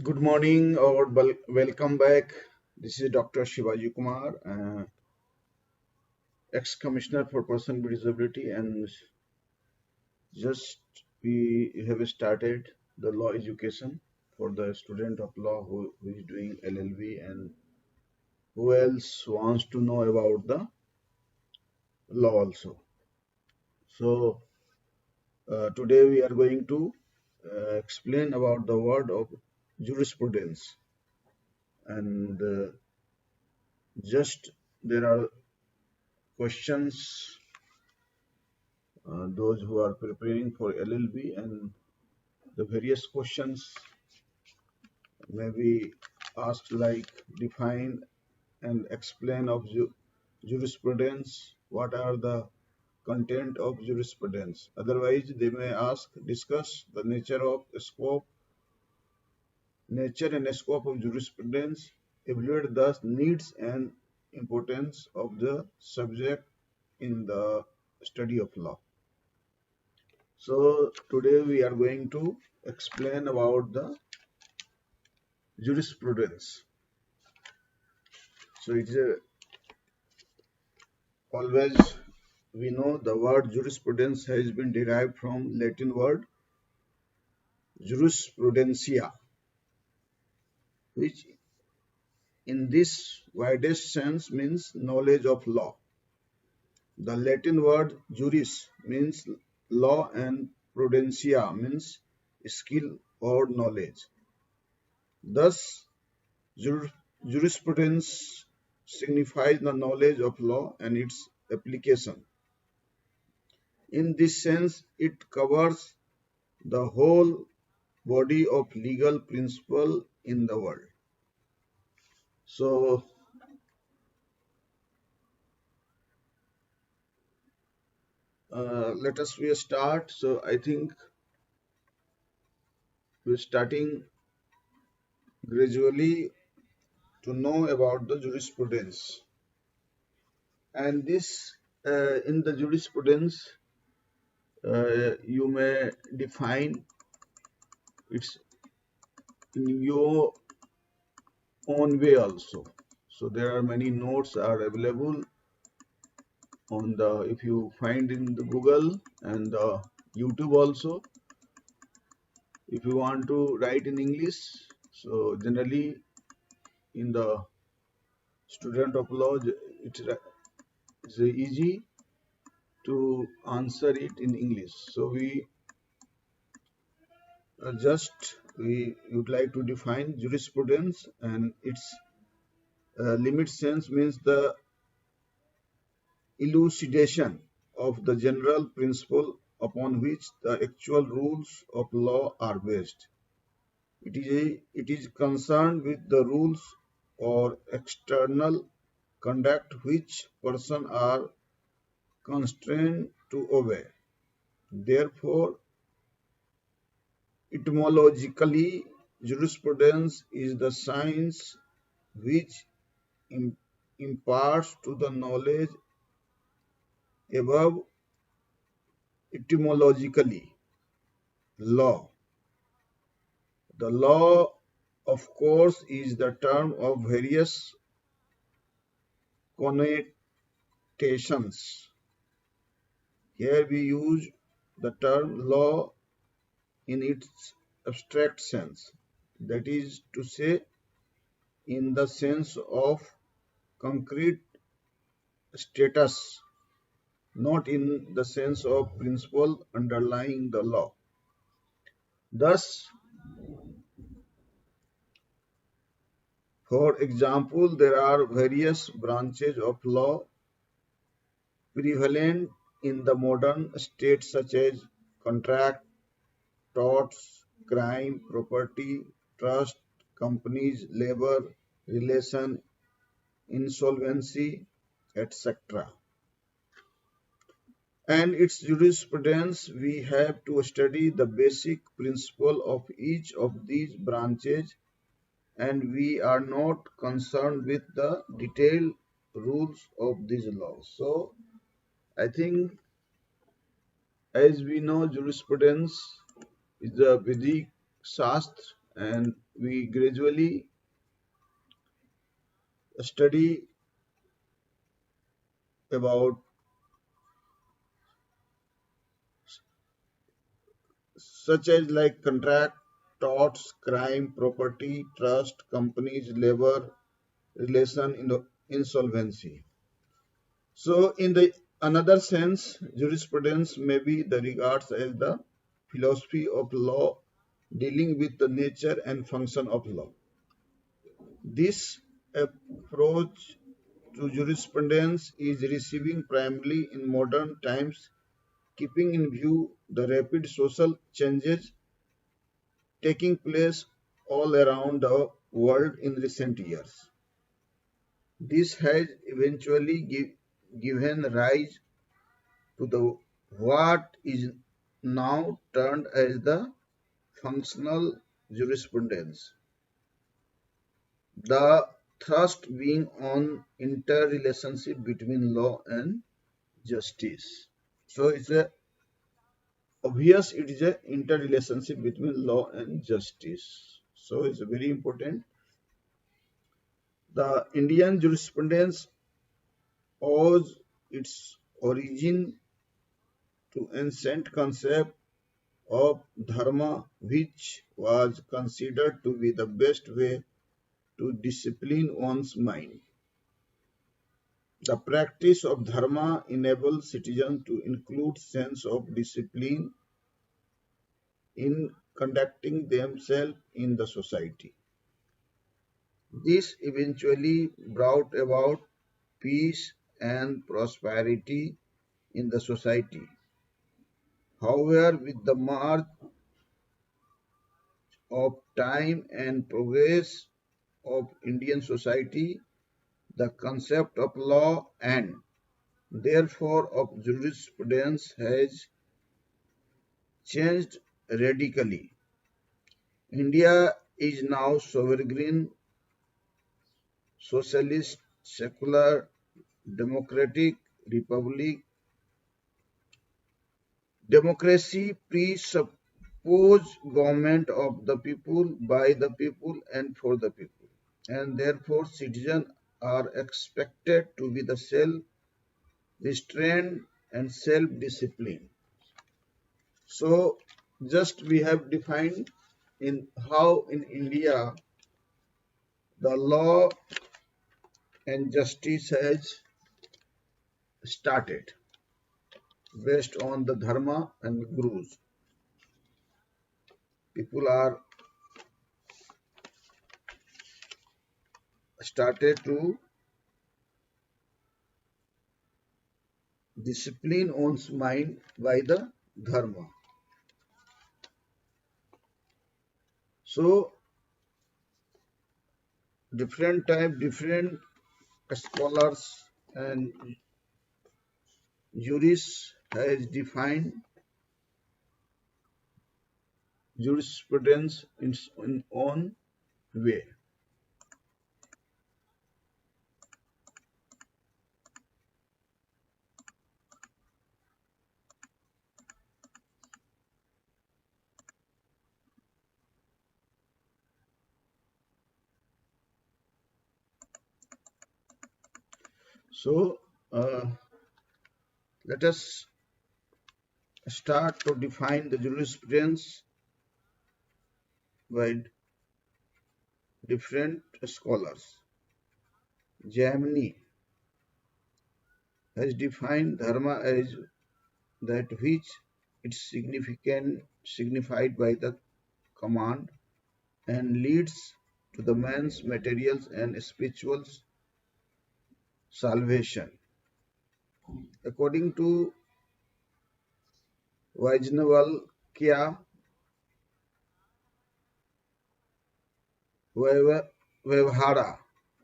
Good morning or welcome back. This is Dr. Shivaji Kumar, ex-commissioner for person with disability, and just we have started the law education for the student of law who is doing LLB and who else wants to know about the law also. So today we are going to explain about the word of jurisprudence and just there are questions those who are preparing for LLB and the various questions may be asked like define and explain of jurisprudence, what are the content of jurisprudence. Otherwise, they may ask discuss the nature and scope of jurisprudence, evaluate the needs and importance of the subject in the study of law. So today we are going to explain about the jurisprudence. So it's always we know the word jurisprudence has been derived from Latin word jurisprudentia, which in this widest sense means knowledge of law. The Latin word juris means law and prudentia means skill or knowledge. Thus, jurisprudence signifies the knowledge of law and its application. In this sense, it covers the whole body of legal principle in the world. So, let us we start. So, I think we're starting gradually to know about the jurisprudence. And this, in the jurisprudence, you may define its in your own way also. So there are many notes are available on the if you find in the Google and YouTube also. If you want to write in English, so generally in the student of law, it's easy to answer it in English. So we would like to define jurisprudence and its limit sense means the elucidation of the general principle upon which the actual rules of law are based. It is concerned with the rules or external conduct which persons are constrained to obey. Therefore, etymologically, jurisprudence is the science which imparts to the knowledge above etymologically law. The law, of course, is the term of various connotations. Here we use the term law in its abstract sense, that is to say, in the sense of concrete status, not in the sense of principle underlying the law. Thus, for example, there are various branches of law prevalent in the modern state such as contract, torts, crime, property, trust, companies, labor, relation, insolvency, etc. And its jurisprudence, we have to study the basic principle of each of these branches, and we are not concerned with the detailed rules of these laws. So, I think as we know, jurisprudence is the Vedic Shastra and we gradually study about such as like contract, torts, crime, property, trust, companies, labor, relation, insolvency. So, in the another sense, jurisprudence may be the regards as the philosophy of law dealing with the nature and function of law. This approach to jurisprudence is receiving primarily in modern times, keeping in view the rapid social changes taking place all around the world in recent years. This has eventually given rise to the what is now termed as the functional jurisprudence, the thrust being on interrelationship between law and justice. So it's a obvious it is a interrelationship between law and justice. So it's very important. The Indian jurisprudence owes its origin to ancient concept of dharma, which was considered to be the best way to discipline one's mind. The practice of dharma enables citizens to include sense of discipline in conducting themselves in the society. This eventually brought about peace and prosperity in the society. However, with the march of time and progress of Indian society, the concept of law and therefore of jurisprudence has changed radically. India is now sovereign, socialist, secular, democratic republic. Democracy presupposes government of the people, by the people, and for the people, and therefore citizens are expected to be the self-restrained and self-disciplined. So, just we have defined in how in India the law and justice has started based on the dharma and gurus. People are started to discipline one's mind by the dharma. So different scholars and jurists has defined jurisprudence in its own way. So let us start to define the jurisprudence by different scholars. Jamni has defined dharma as that which is signified by the command and leads to the man's materials and spiritual salvation. According to Vaijnavalkya, Vyavhara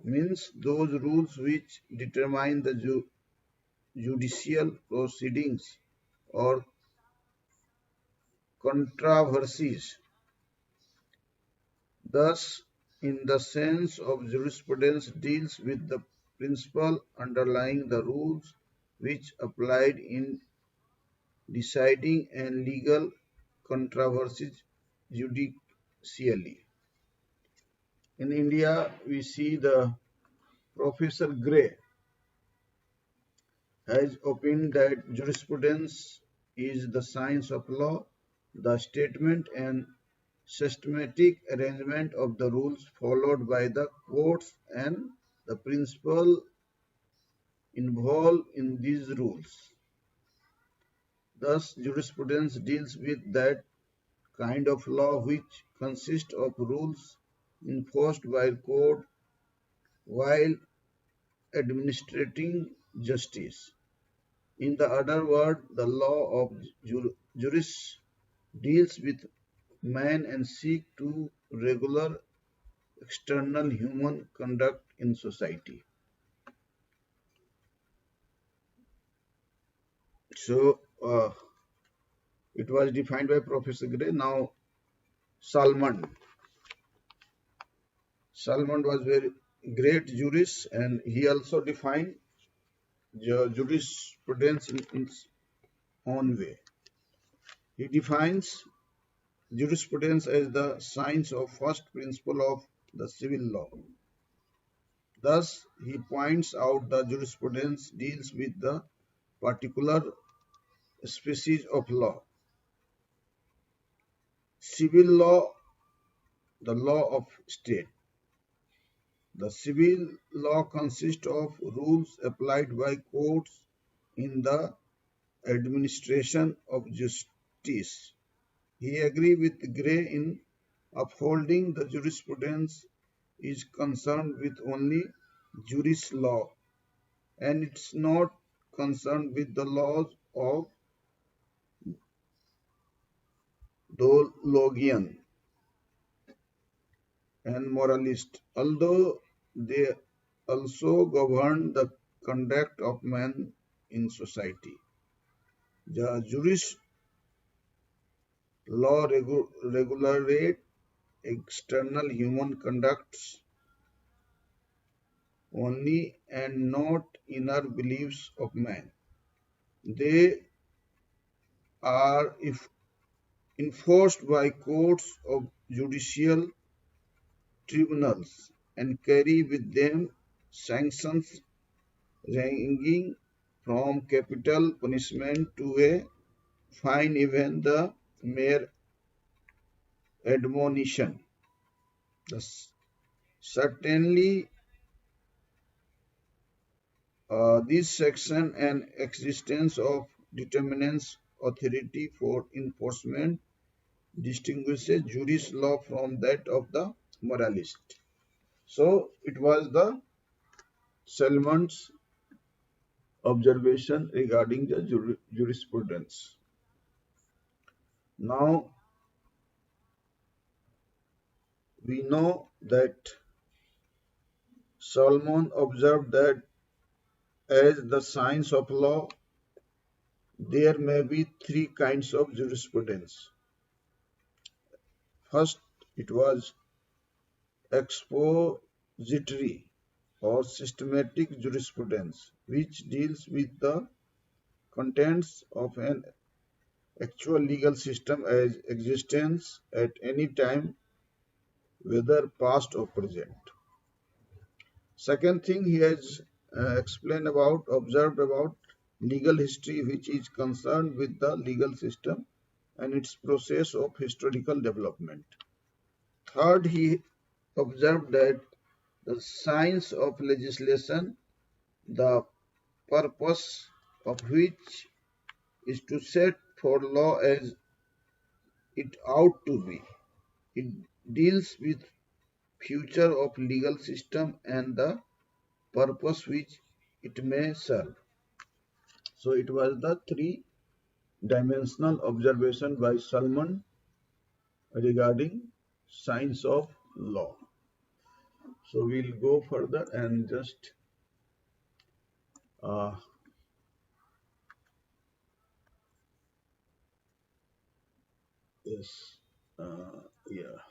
means those rules which determine the judicial proceedings or controversies. Thus, in the sense of jurisprudence deals with the principle underlying the rules which applied in deciding and legal controversies judicially. In India, we see the Professor Gray has opined that jurisprudence is the science of law, the statement and systematic arrangement of the rules followed by the courts and the principle involved in these rules. Thus, jurisprudence deals with that kind of law which consists of rules enforced by court while administrating justice. In the other word, the law of juris deals with man and seek to regulate external human conduct in society. So it was defined by Professor Gray. Now Salmon. Salmon was very great jurist, and he also defined jurisprudence in its own way. He defines jurisprudence as the science of first principle of the civil law. Thus, he points out the jurisprudence deals with the particular species of law. Civil law, the law of state. The civil law consists of rules applied by courts in the administration of justice. He agreed with Gray in upholding the jurisprudence is concerned with only juris law and it's not concerned with the laws of theologian and moralist, although they also govern the conduct of man in society. The jurist law regulate external human conducts only and not inner beliefs of man. They are if enforced by courts of judicial tribunals and carry with them sanctions ranging from capital punishment to a fine, even the mere admonition. Thus, certainly, this section and existence of determinants authority for enforcement distinguishes jurist law from that of the moralist. So, it was the Salmon's observation regarding the jurisprudence. Now, we know that Solomon observed that as the science of law, there may be three kinds of jurisprudence. First, it was expository or systematic jurisprudence, which deals with the contents of an actual legal system as existence at any time, whether past or present. Second thing he has observed about legal history, which is concerned with the legal system and its process of historical development. Third, he observed that the science of legislation, the purpose of which is to set for law as it ought to be. It deals with future of legal system and the purpose which it may serve. So it was the three-dimensional observation by Salmon regarding science of law. So we'll go further and just uh, yes, yeah.